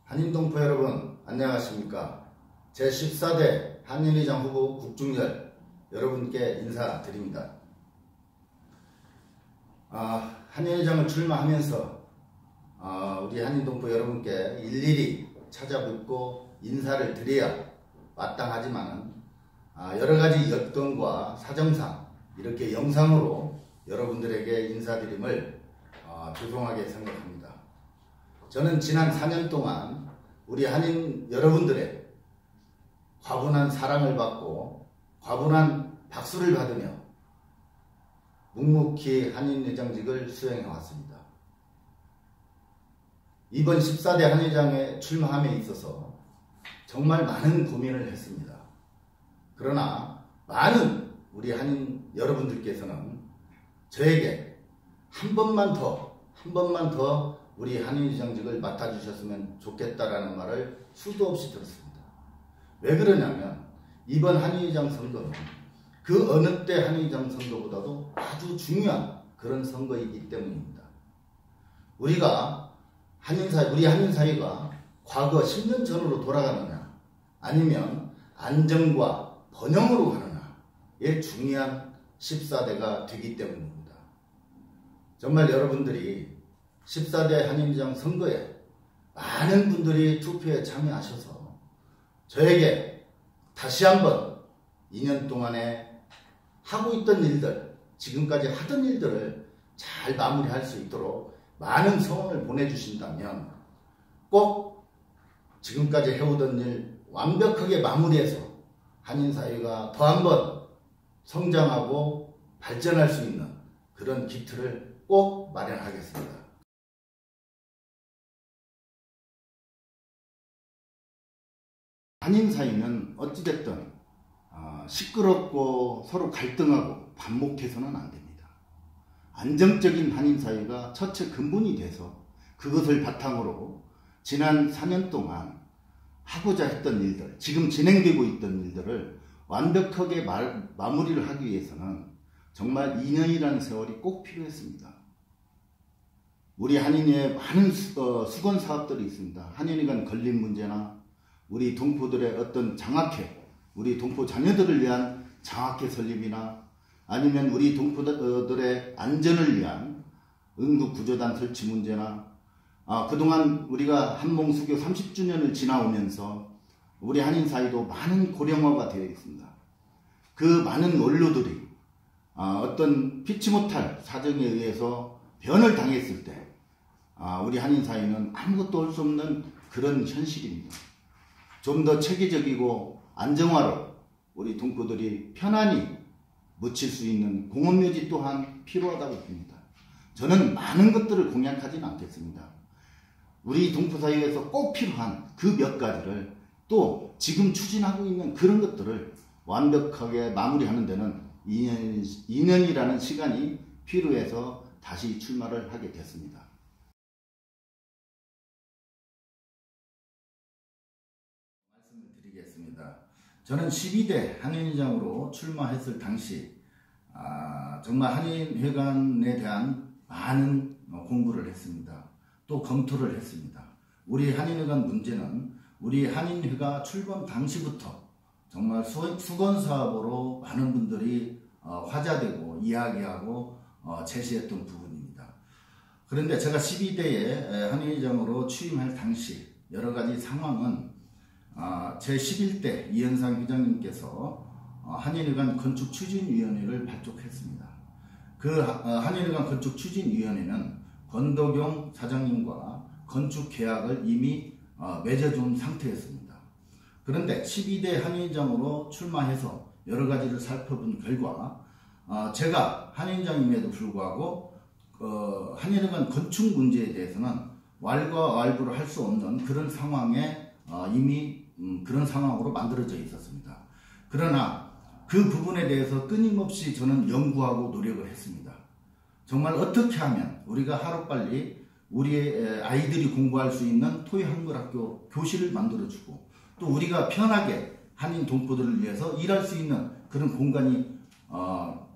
한인동포 여러분 안녕하십니까. 제14대 한인회장 후보 국중열 여러분께 인사드립니다. 한인회장을 출마하면서 우리 한인동포 여러분께 일일이 찾아뵙고 인사를 드려야 마땅하지만 여러가지 여건과 사정상 이렇게 영상으로 여러분들에게 인사드림을 죄송하게 생각합니다. 저는 지난 4년 동안 우리 한인 여러분들의 과분한 사랑을 받고 과분한 박수를 받으며 묵묵히 한인회장직을 수행해 왔습니다. 이번 14대 한인회장에 출마함에 있어서 정말 많은 고민을 했습니다. 그러나 많은 우리 한인 여러분들께서는 저에게 한 번만 더 우리 한인회장직을 맡아주셨으면 좋겠다라는 말을 수도 없이 들었습니다. 왜 그러냐면 이번 한인회장 선거는 그 어느 때 한인회장 선거보다도 아주 중요한 그런 선거이기 때문입니다. 우리 한인사회가 과거 10년 전으로 돌아가느냐 아니면 안정과 번영으로 가느냐의 중요한 14대가 되기 때문입니다. 정말 여러분들이 14대 한인회장 선거에 많은 분들이 투표에 참여하셔서 저에게 다시 한번 2년 동안에 하고 있던 일들, 지금까지 하던 일들을 잘 마무리할 수 있도록 많은 소원을 보내주신다면 꼭 지금까지 해오던 일 완벽하게 마무리해서 한인사회가 더 한번 성장하고 발전할 수 있는 그런 기틀을 꼭 마련하겠습니다. 한인사회는 어찌됐든 시끄럽고 서로 갈등하고 반목해서는 안 됩니다. 안정적인 한인사회가 첫째 근본이 돼서 그것을 바탕으로 지난 4년 동안 하고자 했던 일들, 지금 진행되고 있던 일들을 완벽하게 마무리를 하기 위해서는 정말 2년이라는 세월이 꼭 필요했습니다. 우리 한인회에 많은 수건 사업들이 있습니다. 한인회 간 건립 문제나 우리 동포들의 어떤 장학회, 우리 동포 자녀들을 위한 장학회 설립이나 아니면 우리 동포들의 안전을 위한 응급구조단 설치 문제나 그동안 우리가 한몽수교 30주년을 지나오면서 우리 한인사회도 많은 고령화가 되어 있습니다. 그 많은 원로들이 어떤 피치 못할 사정에 의해서 변을 당했을 때 우리 한인사회는 아무것도 할 수 없는 그런 현실입니다. 좀 더 체계적이고 안정화로 우리 동포들이 편안히 묻힐 수 있는 공원묘지 또한 필요하다고 봅니다. 저는 많은 것들을 공약하지는 않겠습니다. 우리 동포사회에서 꼭 필요한 그 몇 가지를 또 지금 추진하고 있는 그런 것들을 완벽하게 마무리하는 데는 2년이라는 시간이 필요해서 다시 출마를 하게 됐습니다. 말씀을 드리겠습니다. 저는 12대 한인회장으로 출마했을 당시 정말 한인회관에 대한 많은 공부를 했습니다. 또 검토를 했습니다. 우리 한인회관 문제는 우리 한인회가 출범 당시부터 정말 수건 사업으로 많은 분들이 화제되고 이야기하고 제시했던 부분입니다. 그런데 제가 12대에 한인회장으로 취임할 당시 여러 가지 상황은 제11대 이현상 회장님께서 한인회관 건축추진위원회를 발족했습니다. 그 한인회관 건축추진위원회는 권덕용 사장님과 건축계약을 이미 맺어준 상태였습니다. 그런데 12대 한인회장으로 출마해서 여러 가지를 살펴본 결과 제가 한인회장임에도 불구하고 한인회관 건축 문제에 대해서는 왈가왈부를 할 수 없는 그런 상황에 이미 그런 상황으로 만들어져 있었습니다. 그러나 그 부분에 대해서 끊임없이 저는 연구하고 노력을 했습니다. 정말 어떻게 하면 우리가 하루빨리 우리의 아이들이 공부할 수 있는 토의한글학교 교실을 만들어주고 또 우리가 편하게 한인 동포들을 위해서 일할 수 있는 그런 공간이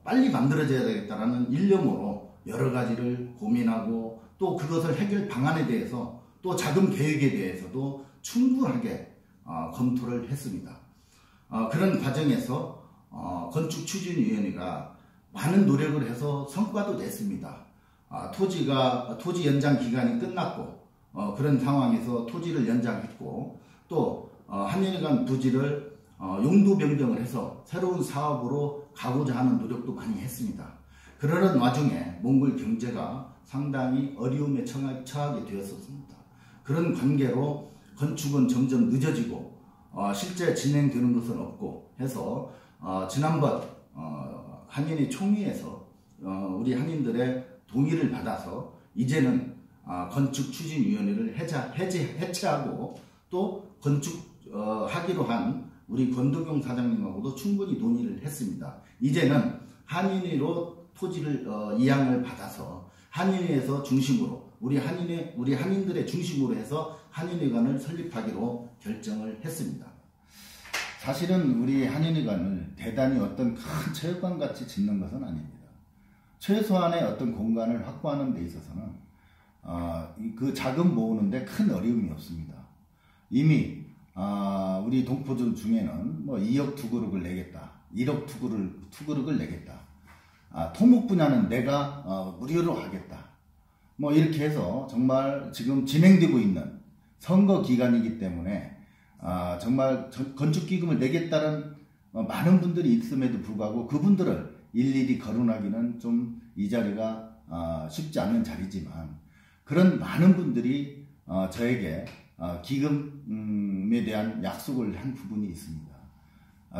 빨리 만들어져야 되겠다라는 일념으로 여러 가지를 고민하고 또 그것을 해결 방안에 대해서 또 자금 계획에 대해서도 충분하게 검토를 했습니다. 그런 과정에서 건축추진위원회가 많은 노력을 해서 성과도 냈습니다. 토지 연장 기간이 끝났고 그런 상황에서 토지를 연장했고 또 한일간 부지를 용도 변경을 해서 새로운 사업으로 가고자 하는 노력도 많이 했습니다. 그러는 와중에 몽골 경제가 상당히 어려움에 처하게 되었었습니다. 그런 관계로 건축은 점점 늦어지고 실제 진행되는 것은 없고 해서 지난번 한인의 총회에서 우리 한인들의 동의를 받아서 이제는 건축추진위원회를 해체하고 또 건축하기로 한 우리 권도경 사장님하고도 충분히 논의를 했습니다. 이제는 한인회로 토지를 이양을 받아서 한인회에서 중심으로 우리 한인들의 중심으로 해서 한인회관을 설립하기로 결정을 했습니다. 사실은 우리 한인회관을 대단히 어떤 큰 체육관 같이 짓는 것은 아닙니다. 최소한의 어떤 공간을 확보하는 데 있어서는 그 자금 모으는데 큰 어려움이 없습니다. 이미 우리 동포들 중에는 뭐 2억 투구륵을 내겠다, 1억 투구륵을 내겠다, 토목 분야는 내가 무료로 하겠다, 뭐 이렇게 해서 정말 지금 진행되고 있는 선거 기간이기 때문에 정말 건축기금을 내겠다는 많은 분들이 있음에도 불구하고 그분들을 일일이 거론하기는 좀 이 자리가 쉽지 않은 자리지만 그런 많은 분들이 저에게 기금에 대한 약속을 한 부분이 있습니다.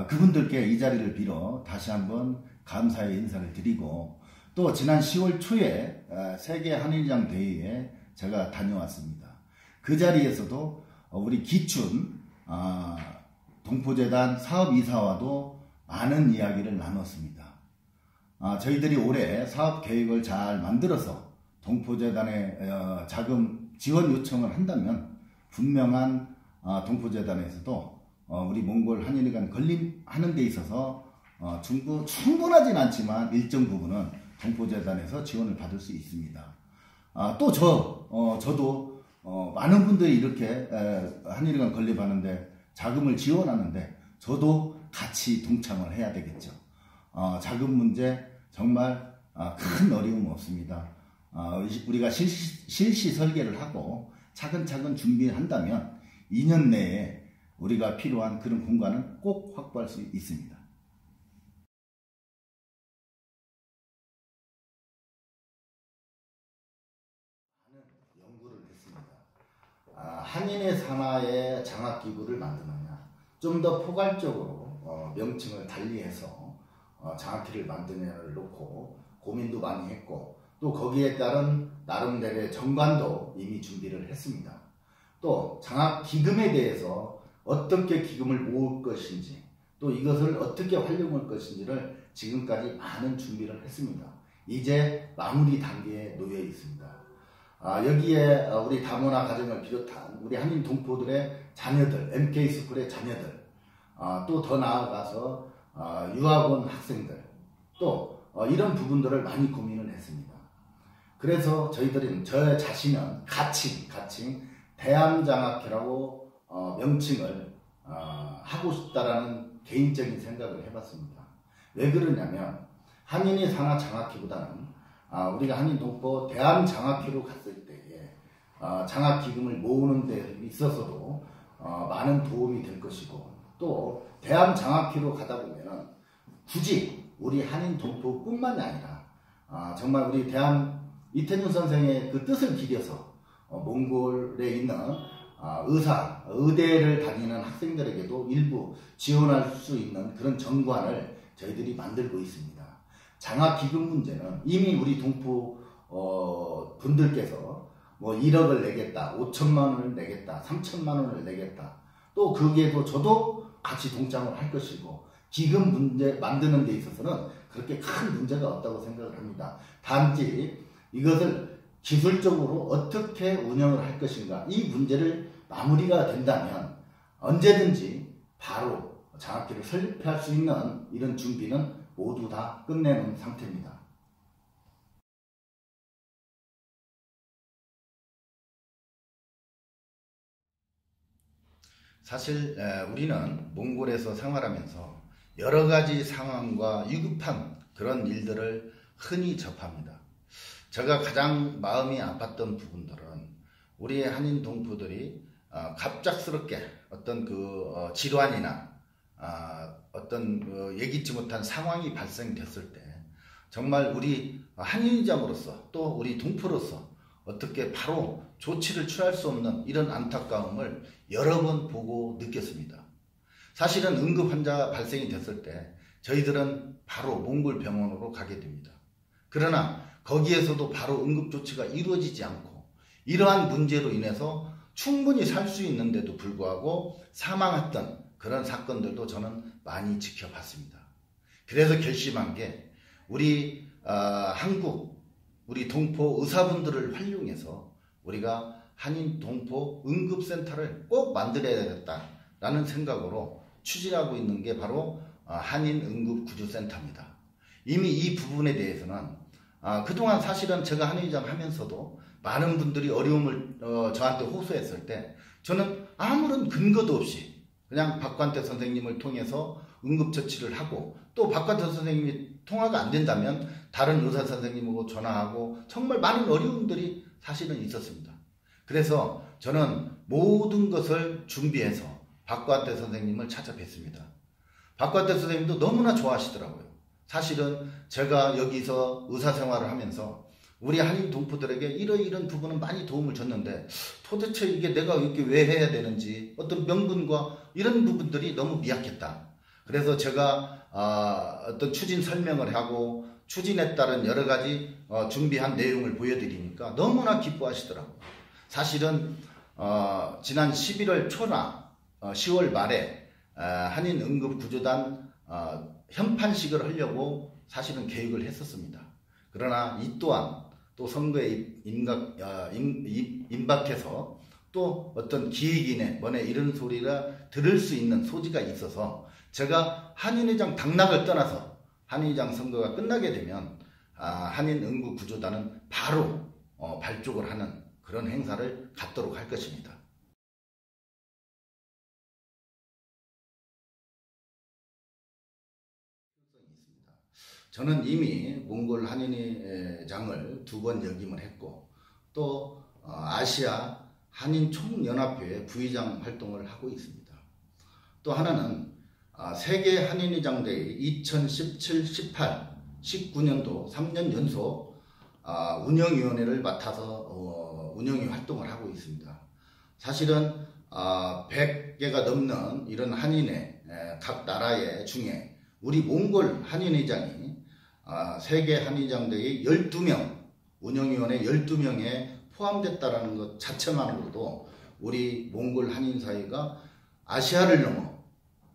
그분들께 이 자리를 빌어 다시 한번 감사의 인사를 드리고 또 지난 10월 초에 세계 한일장 대회에 제가 다녀왔습니다. 그 자리에서도 우리 기춘 동포재단 사업이사와도 많은 이야기를 나눴습니다. 저희들이 올해 사업계획을 잘 만들어서 동포재단에 자금 지원 요청을 한다면 분명한 동포재단에서도 우리 몽골 한인회관 건립하는 데 있어서 충분하진 않지만 일정 부분은 동포재단에서 지원을 받을 수 있습니다. 또 저도 많은 분들이 이렇게 한일관 건립하는데 자금을 지원하는데 저도 같이 동참을 해야 되겠죠. 자금 문제 정말 큰 어려움 없습니다. 우리가 실시 설계를 하고 차근차근 준비한다면 2년 내에 우리가 필요한 그런 공간은 꼭 확보할 수 있습니다. 연구를 했습니다. 한인의 산하의 장학기구를 만드느냐, 좀 더 포괄적으로 명칭을 달리해서 장학기를 만드냐를 놓고 고민도 많이 했고 또 거기에 따른 나름대로의 정관도 이미 준비를 했습니다. 또 장학기금에 대해서 어떻게 기금을 모을 것인지 또 이것을 어떻게 활용할 것인지를 지금까지 많은 준비를 했습니다. 이제 마무리 단계에 놓여 있습니다. 여기에 우리 다문화 가정을 비롯한 우리 한인 동포들의 자녀들, MK스쿨의 자녀들, 또 더 나아가서 유학원 학생들, 또 이런 부분들을 많이 고민을 했습니다. 그래서 저희들은 저 자신은 가칭 대암장학회라고 명칭을 하고 싶다라는 개인적인 생각을 해봤습니다. 왜 그러냐면 한인의 산하 장학회보다는 우리가 한인 동포 대암장학회로 갔을 때에 장학기금을 모으는 데 있어서도 많은 도움이 될 것이고 또 대암장학회로 가다 보면은 굳이 우리 한인 동포뿐만이 아니라 정말 우리 이태준 선생의 그 뜻을 기려서 몽골에 있는 의대를 다니는 학생들에게도 일부 지원할 수 있는 그런 정관을 저희들이 만들고 있습니다. 장학기금 문제는 이미 우리 동포 분들께서 뭐 1억을 내겠다, 5천만 원을 내겠다, 3천만 원을 내겠다, 또 거기에도 저도 같이 동참을 할 것이고 기금 문제 만드는 데 있어서는 그렇게 큰 문제가 없다고 생각을 합니다. 단지 이것을 기술적으로 어떻게 운영을 할 것인가, 이 문제를 마무리가 된다면 언제든지 바로 장학회를 설립할 수 있는 이런 준비는 모두 다 끝내놓은 상태입니다. 사실 우리는 몽골에서 생활하면서 여러 가지 상황과 위급한 그런 일들을 흔히 접합니다. 제가 가장 마음이 아팠던 부분들은 우리 한인 동포들이 갑작스럽게 어떤 질환이나 어떤 예기치 못한 상황이 발생됐을 때 정말 우리 한인이장으로서 또 우리 동포로서 어떻게 바로 조치를 취할 수 없는 이런 안타까움을 여러 번 보고 느꼈습니다. 사실은 응급 환자 발생이 됐을 때 저희들은 바로 몽골 병원으로 가게 됩니다. 그러나 거기에서도 바로 응급 조치가 이루어지지 않고 이러한 문제로 인해서 충분히 살 수 있는데도 불구하고 사망했던 그런 사건들도 저는 많이 지켜봤습니다. 그래서 결심한 게 우리 한국 우리 동포 의사분들을 활용해서 우리가 한인 동포 응급센터를 꼭 만들어야겠다라는 생각으로 추진하고 있는 게 바로 한인 응급구조센터입니다. 이미 이 부분에 대해서는 그동안 사실은 제가 한의장 하면서도 많은 분들이 어려움을 저한테 호소했을 때 저는 아무런 근거도 없이 그냥 박관태 선생님을 통해서 응급처치를 하고 또 박관태 선생님이 통화가 안 된다면 다른 의사 선생님하고 전화하고 정말 많은 어려움들이 사실은 있었습니다. 그래서 저는 모든 것을 준비해서 박관태 선생님을 찾아뵀습니다. 박관태 선생님도 너무나 좋아하시더라고요. 사실은 제가 여기서 의사생활을 하면서 우리 한인 동포들에게 이런 부분은 많이 도움을 줬는데 도대체 이게 내가 이렇게 왜 해야 되는지 어떤 명분과 이런 부분들이 너무 미약했다. 그래서 제가 어떤 추진 설명을 하고 추진에 따른 여러 가지 준비한 내용을 보여드리니까 너무나 기뻐하시더라고요. 사실은 지난 11월 초나 10월 말에 한인 응급구조단 현판식을 하려고 사실은 계획을 했었습니다. 그러나 이 또한 또 선거에 임박해서 또 어떤 기획이네 뭐네 이런 소리가 들을 수 있는 소지가 있어서 제가 한인회장 당락을 떠나서 한인회장 선거가 끝나게 되면 한인 응급구조단은 바로 발족을 하는 그런 행사를 갖도록 할 것입니다. '저는 이미 몽골 한인회장을 2번 역임을 했고 또 아시아 한인 총연합회의 부의장 활동을 하고 있습니다. 또 하나는 세계 한인회장대회 2017, 18, 19년도 3년 연속 운영위원회를 맡아서 운영위 활동을 하고 있습니다. 사실은 100개가 넘는 이런 한인회 각 나라의 중에 우리 몽골 한인회장이 세계 한인회장대회 12명, 운영위원회 12명에 포함됐다는 것 자체만으로도 우리 몽골 한인사회가 아시아를 넘어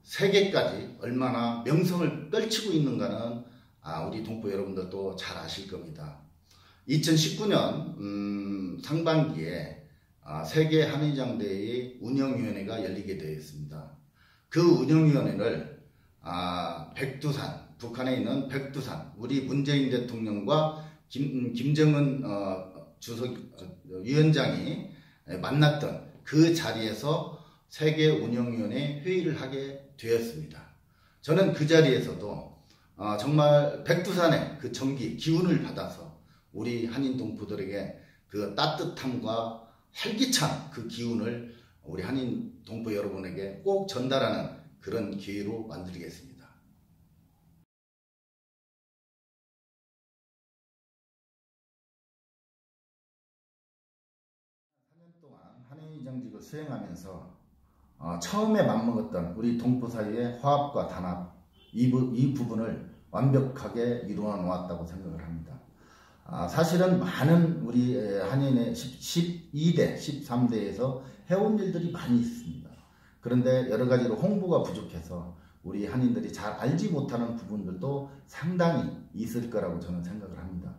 세계까지 얼마나 명성을 떨치고 있는가는 우리 동포 여러분들도 잘 아실 겁니다. 2019년 상반기에 세계 한인회장대회 운영위원회가 열리게 되었습니다. 그 운영위원회를 백두산, 북한에 있는 백두산, 우리 문재인 대통령과 김정은 위원장이 만났던 그 자리에서 세계 운영위원회 회의를 하게 되었습니다. 저는 그 자리에서도 정말 백두산의 그 정기, 기운을 받아서 우리 한인 동포들에게 그 따뜻함과 활기찬 그 기운을 우리 한인 동포 여러분에게 꼭 전달하는 그런 기회로 만들겠습니다. 4년 동안 한인회장직을 수행하면서 처음에 맞먹었던 우리 동포 사이의 화합과 단합 이 부분을 완벽하게 이루어 놓았다고 생각을 합니다. 사실은 많은 우리 한인의 12대, 13대에서 해온 일들이 많이 있습니다. 그런데 여러 가지로 홍보가 부족해서 우리 한인들이 잘 알지 못하는 부분들도 상당히 있을 거라고 저는 생각을 합니다.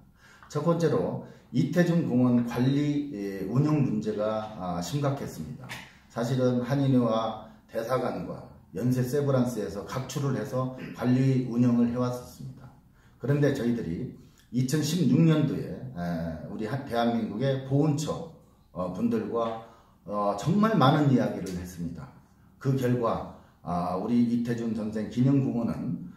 첫 번째로 이태준 공원 관리 운영 문제가 심각했습니다. 사실은 한인회와 대사관과 연세 세브란스에서 각출을 해서 관리 운영을 해왔었습니다. 그런데 저희들이 2016년도에 우리 대한민국의 보훈처 분들과 정말 많은 이야기를 했습니다. 그 결과 우리 이태준 선생 기념공원은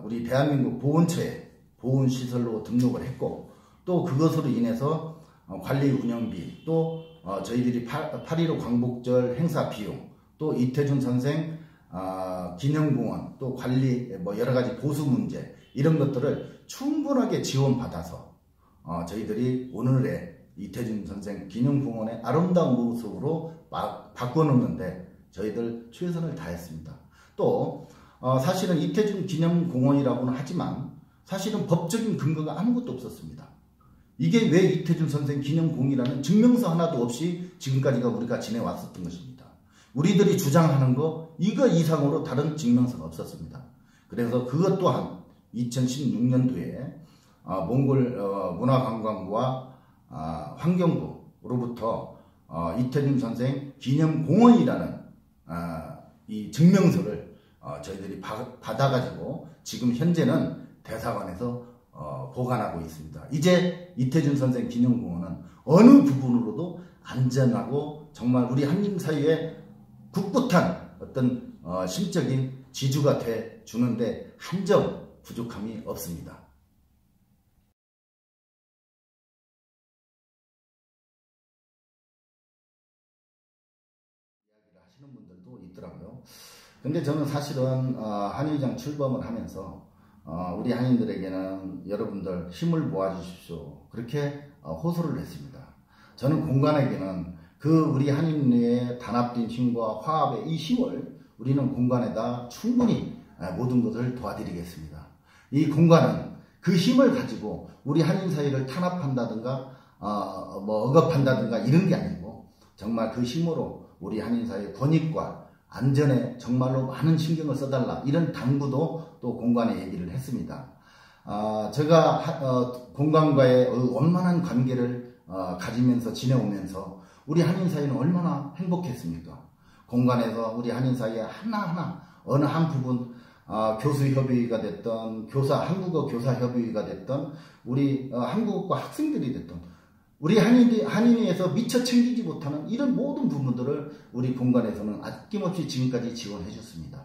우리 대한민국 보훈처에 보훈시설로 등록을 했고, 또 그것으로 인해서 관리 운영비, 또 저희들이 8.15 광복절 행사 비용, 또 이태준 선생 기념공원, 또 관리 여러가지 보수 문제, 이런 것들을 충분하게 지원받아서 저희들이 오늘의 이태준 선생 기념공원의 아름다운 모습으로 바꿔놓는데 저희들 최선을 다했습니다. 또 사실은 이태준 기념공원이라고는 하지만 사실은 법적인 근거가 아무것도 없었습니다. 이게 왜 이태준 선생 기념공이라는 증명서 하나도 없이 지금까지가 우리가 지내왔었던 것입니다. 우리들이 주장하는 거 이거 이상으로 다른 증명서가 없었습니다. 그래서 그것 또한 2016년도에 몽골 문화관광부와 환경부로부터 이태준 선생 기념공원이라는 이 증명서를 저희들이 받아가지고 지금 현재는 대사관에서 보관하고 있습니다. 이제 이태준 선생 기념공원은 어느 부분으로도 안전하고 정말 우리 한인사회에 꿋꿋한 어떤 심적인 지주가 돼 주는데 한 점 부족함이 없습니다. 이야기를 하시는 분들도 있더라고요. 근데 저는 사실은 한의장 출범을 하면서 우리 한인들에게는 여러분들 힘을 모아주십시오, 그렇게 호소를 했습니다. 저는 공간에게는 그 우리 한인의 단합된 힘과 화합의 이 힘을 우리는 공간에다 충분히 모든 것을 도와드리겠습니다. 이 공간은 그 힘을 가지고 우리 한인 사회를 탄압한다든가 억압한다든가 이런 게 아니고 정말 그 힘으로 우리 한인 사회의 권익과 안전에 정말로 많은 신경을 써달라, 이런 당부도 또 공간에 얘기를 했습니다. 제가 공간과의 원만한 관계를 가지면서 지내오면서 우리 한인 사회는 얼마나 행복했습니까? 공간에서 우리 한인 사회 하나하나 어느 한 부분 교수협의회가 됐던 한국어 교사협의회가 됐던 우리 한국어과 학생들이 됐던 우리 한인회에서 미처 챙기지 못하는 이런 모든 부분들을 우리 공간에서는 아낌없이 지금까지 지원해 줬습니다.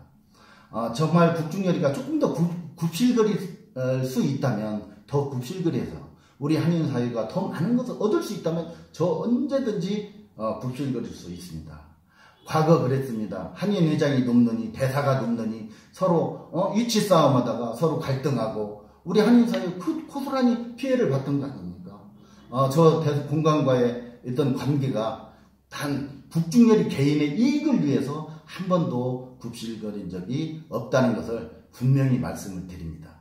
정말 국중열이가 조금 더 굽실거릴 수 있다면 더 굽실거려서 우리 한인 사회가 더 많은 것을 얻을 수 있다면 저 언제든지 굽실거릴 수 있습니다. 과거 그랬습니다. 한인 회장이 높느니 대사가 높느니 서로 위치 싸움하다가 서로 갈등하고 우리 한인 사회에 고스란히 피해를 봤던 거 아닙니까? 저 공간과의 어떤 관계가 단 북중열이 개인의 이익을 위해서 한 번도 굽실거린 적이 없다는 것을 분명히 말씀을 드립니다.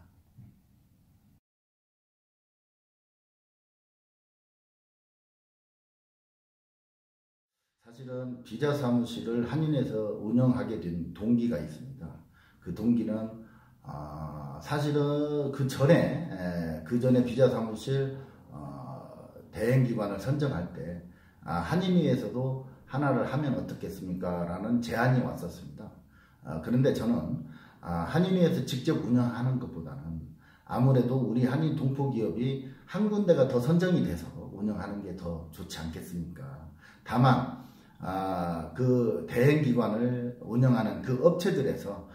사실은 비자 사무실을 한인에서 운영하게 된 동기가 있습니다. 그 동기는 사실은 그 전에 비자 사무실 대행기관을 선정할 때 한인회에서도 하나를 하면 어떻겠습니까? 라는 제안이 왔었습니다. 그런데 저는 한인회에서 직접 운영하는 것보다는 아무래도 우리 한인 동포기업이 한 군데가 더 선정이 돼서 운영하는 게 더 좋지 않겠습니까? 다만 그 대행기관을 운영하는 그 업체들에서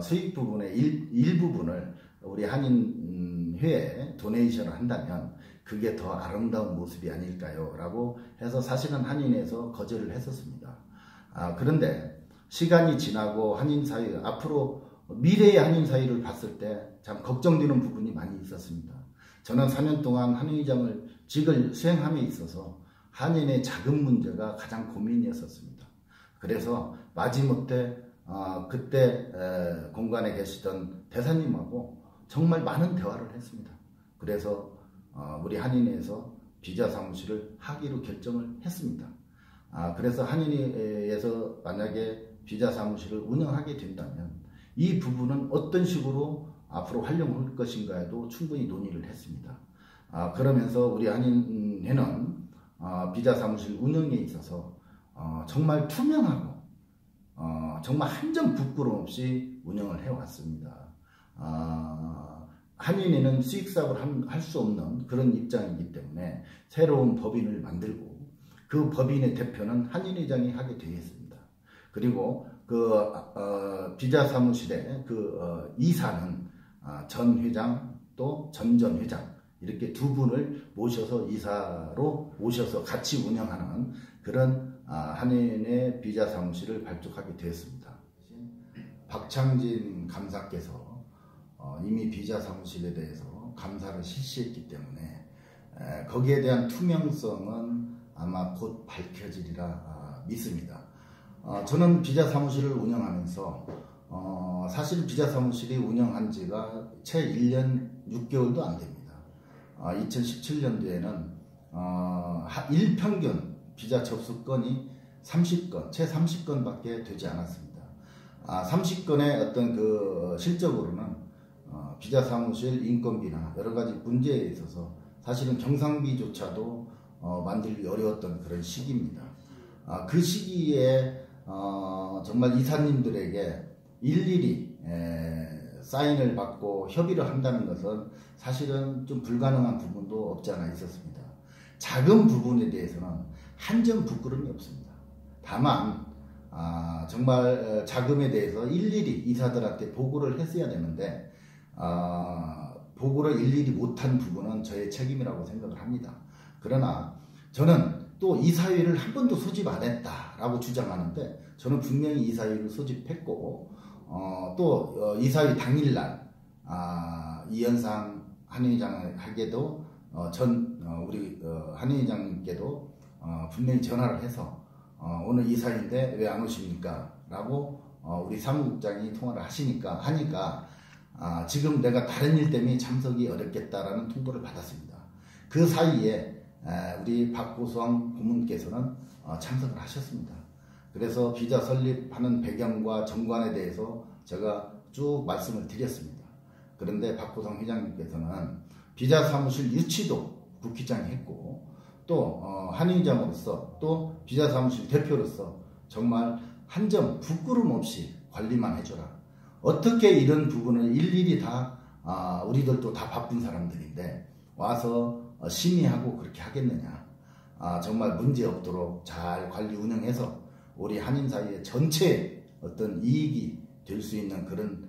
수익 부분의 일부분을 우리 한인회에 도네이션을 한다면 그게 더 아름다운 모습이 아닐까요? 라고 해서 사실은 한인회에서 거절을 했었습니다. 그런데 시간이 지나고 한인사회, 앞으로 미래의 한인사회를 봤을 때 참 걱정되는 부분이 많이 있었습니다. 저는 4년 동안 한인회장을 직을 수행함에 있어서 한인의 자금 문제가 가장 고민이었었습니다. 그래서 마지못해 그때 공간에 계시던 대사님하고 정말 많은 대화를 했습니다. 그래서 우리 한인회에서 비자 사무실을 하기로 결정을 했습니다. 그래서 한인회에서 만약에 비자 사무실을 운영하게 된다면 이 부분은 어떤 식으로 앞으로 활용할 것인가에도 충분히 논의를 했습니다. 그러면서 우리 한인회는 비자 사무실 운영에 있어서 정말 투명하고 정말 한 점 부끄럼 없이 운영을 해왔습니다. 한인회는 수익사업을 할 수 없는 그런 입장이기 때문에 새로운 법인을 만들고 그 법인의 대표는 한인회장이 하게 되어 있습니다. 그리고 비자 사무실의 이사는 전 회장 또 전 회장 이렇게 두 분을 모셔서 이사로 모셔서 같이 운영하는 그런 한인의 비자 사무실을 발족하게 되었습니다. 박창진 감사께서 이미 비자 사무실에 대해서 감사를 실시했기 때문에 거기에 대한 투명성은 아마 곧 밝혀지리라 믿습니다. 저는 비자 사무실을 운영하면서 사실 비자 사무실이 운영한 지가 채 1년 6개월도 안 됩니다. 2017년도에는 일평균 비자 접수 건이 30건, 채 30건밖에 되지 않았습니다. 30건의 어떤 실적으로는 비자 사무실 인건비나 여러 가지 문제에 있어서 사실은 경상비조차도 만들기 어려웠던 그런 시기입니다. 그 시기에 정말 이사님들에게 일일이 사인을 받고 협의를 한다는 것은 사실은 좀 불가능한 부분도 없지 않아 있었습니다. 작은 부분에 대해서는 한 점 부끄러움이 없습니다. 다만 정말 자금에 대해서 일일이 이사들한테 보고를 했어야 되는데 보고를 일일이 못한 부분은 저의 책임이라고 생각을 합니다. 그러나 저는 또 이사회를 한 번도 소집 안 했다라고 주장하는데 저는 분명히 이사회를 소집했고 또 이사회 당일날 이현상 한의장에게도 우리 한의장님께도 분명히 전화를 해서 오늘 이사회인데 왜 안 오십니까? 라고 우리 사무국장이 통화를 하니까 지금 내가 다른 일 때문에 참석이 어렵겠다라는 통보를 받았습니다. 그 사이에 우리 박고성 고문께서는 참석을 하셨습니다. 그래서 비자 설립하는 배경과 정관에 대해서 제가 쭉 말씀을 드렸습니다. 그런데 박고성 회장님께서는 비자 사무실 유치도 국회의장이 했고 또 한의장으로서 또 비자 사무실 대표로서 정말 한 점 부끄럼 없이 관리만 해줘라. 어떻게 이런 부분을 일일이 다 우리들도 다 바쁜 사람들인데 와서 심의하고 그렇게 하겠느냐. 정말 문제 없도록 잘 관리 운영해서 우리 한인 사회의 전체 어떤 이익이 될 수 있는 그런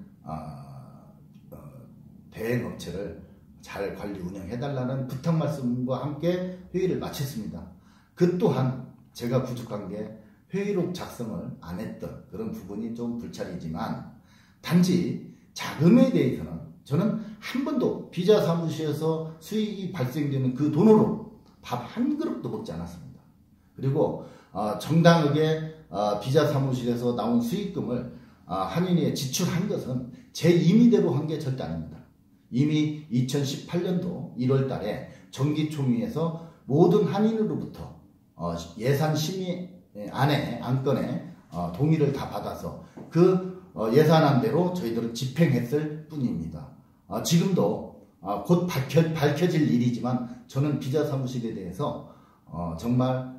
대행업체를 잘 관리 운영해달라는 부탁 말씀과 함께 회의를 마쳤습니다. 그 또한 제가 부족한 게 회의록 작성을 안 했던 그런 부분이 좀 불찰이지만 단지 자금에 대해서는 저는 한 번도 비자 사무실에서 수익이 발생되는 그 돈으로 밥 한 그릇도 먹지 않았습니다. 그리고 정당하게 비자 사무실에서 나온 수익금을 한인에 지출한 것은 제 임의대로 한 게 절대 아닙니다. 이미 2018년도 1월 달에 정기총회에서 모든 한인으로부터 예산 심의 안건에 동의를 다 받아서 그 예산안대로 저희들은 집행했을 뿐입니다. 지금도 곧 밝혀질 일이지만 저는 비자 사무실에 대해서 정말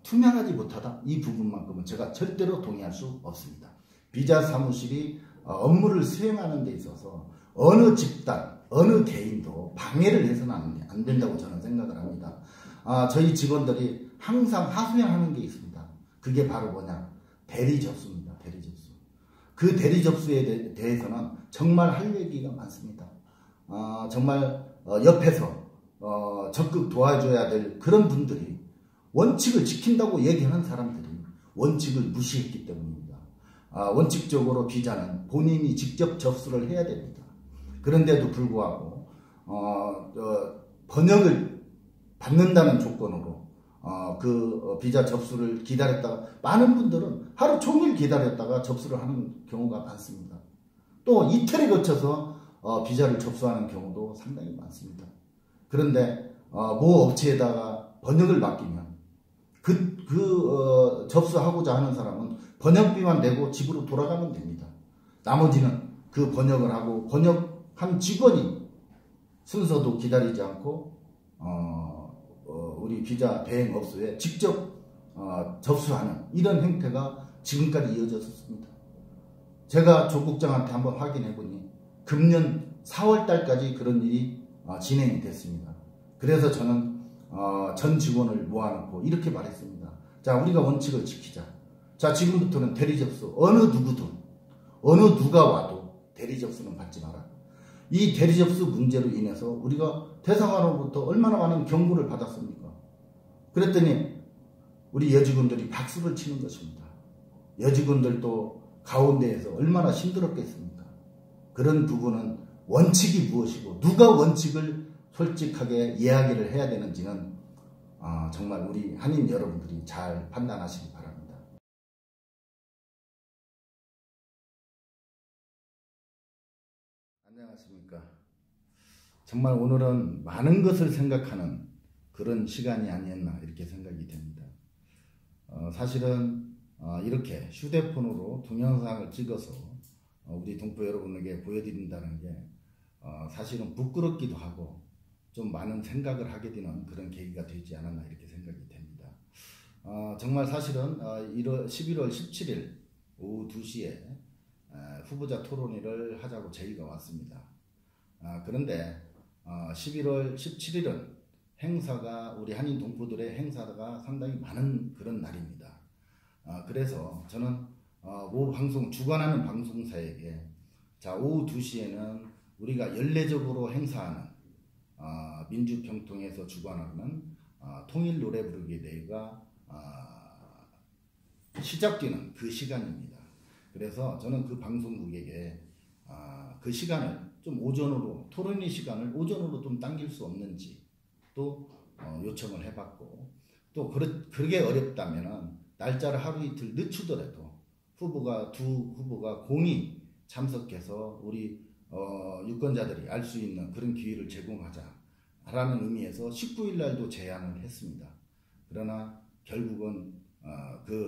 투명하지 못하다 이 부분만큼은 제가 절대로 동의할 수 없습니다. 비자 사무실이 업무를 수행하는 데 있어서 어느 집단, 어느 개인도 방해를 해서는 안 된다고 저는 생각을 합니다. 저희 직원들이 항상 하소연하는 게 있습니다. 그게 바로 뭐냐? 대리 접수입니다. 대리 접수. 그 대리 접수에 대해서는 정말 할 얘기가 많습니다. 정말 옆에서 적극 도와줘야 될 그런 분들이 원칙을 지킨다고 얘기하는 사람들이 원칙을 무시했기 때문입니다. 원칙적으로 비자는 본인이 직접 접수를 해야 됩니다. 그런데도 불구하고 번역을 받는다는 조건으로 비자 접수를 기다렸다가 많은 분들은 하루 종일 기다렸다가 접수를 하는 경우가 많습니다. 또 이틀에 거쳐서 비자를 접수하는 경우도 상당히 많습니다. 그런데 모 업체에다가 번역을 맡기면 접수하고자 하는 사람은 번역비만 내고 집으로 돌아가면 됩니다. 나머지는 그 번역을 하고 번역한 직원이 순서도 기다리지 않고 우리 비자 대행업소에 직접 접수하는 이런 행태가 지금까지 이어졌습니다. 제가 조 국장한테 한번 확인해 보니 금년 4월 달까지 그런 일이 진행이 됐습니다. 그래서 저는 전 직원을 모아놓고 이렇게 말했습니다. 자, 우리가 원칙을 지키자. 자, 지금부터는 대리 접수 어느 누구든 어느 누가 와도 대리 접수는 받지 마라. 이 대리 접수 문제로 인해서 우리가 대사관으로부터 얼마나 많은 경고를 받았습니까? 그랬더니 우리 여직원들이 박수를 치는 것입니다. 여직원들도 가운데에서 얼마나 힘들었겠습니까? 그런 부분은 원칙이 무엇이고 누가 원칙을 솔직하게 이야기를 해야 되는지는 정말 우리 한인 여러분들이 잘 판단하시기 바랍니다. 안녕하십니까. 정말 오늘은 많은 것을 생각하는 그런 시간이 아니었나 이렇게 생각이 됩니다. 사실은 이렇게 휴대폰으로 동영상을 찍어서 우리 동포 여러분에게 보여드린다는 게 사실은 부끄럽기도 하고 좀 많은 생각을 하게 되는 그런 계기가 되지 않았나 이렇게 생각이 됩니다. 정말 사실은 11월 17일 오후 2시에 후보자 토론회를 하자고 제의가 왔습니다. 그런데 11월 17일은 행사가 우리 한인 동포들의 행사가 상당히 많은 그런 날입니다. 그래서 저는 모 방송 주관하는 방송사에게 자 오후 2시에는 우리가 연례적으로 행사하는 민주평통에서 주관하는 통일 노래 부르기 대회가 시작되는 그 시간입니다. 그래서 저는 그 방송국에게 그 시간을 좀 오전으로 토론회 시간을 오전으로 좀 당길 수 없는지 또 요청을 해봤고 또 그게 어렵다면은 날짜를 하루 이틀 늦추더라도 두 후보가 공히 참석해서 우리 유권자들이 알 수 있는 그런 기회를 제공하자라는 의미에서 19일 날도 제안을 했습니다. 그러나 결국은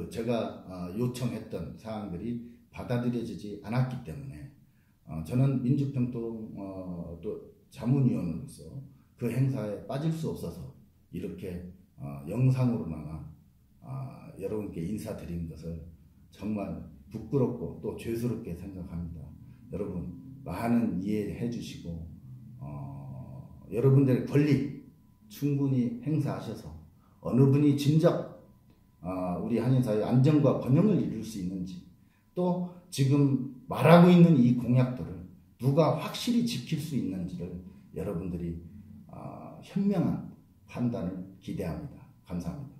제가 요청했던 사항들이 받아들여지지 않았기 때문에 저는 민주평통 또 자문위원으로서 그 행사에 빠질 수 없어서 이렇게 영상으로나마 여러분께 인사드린 것을 정말 부끄럽고 또 죄스럽게 생각합니다. 여러분 많은 이해해 주시고 여러분들의 권리 충분히 행사하셔서 어느 분이 진작 우리 한인사회의 안정과 번영을 이룰 수 있는지 또 지금 말하고 있는 이 공약들을 누가 확실히 지킬 수 있는지를 여러분들이 현명한 판단을 기대합니다. 감사합니다.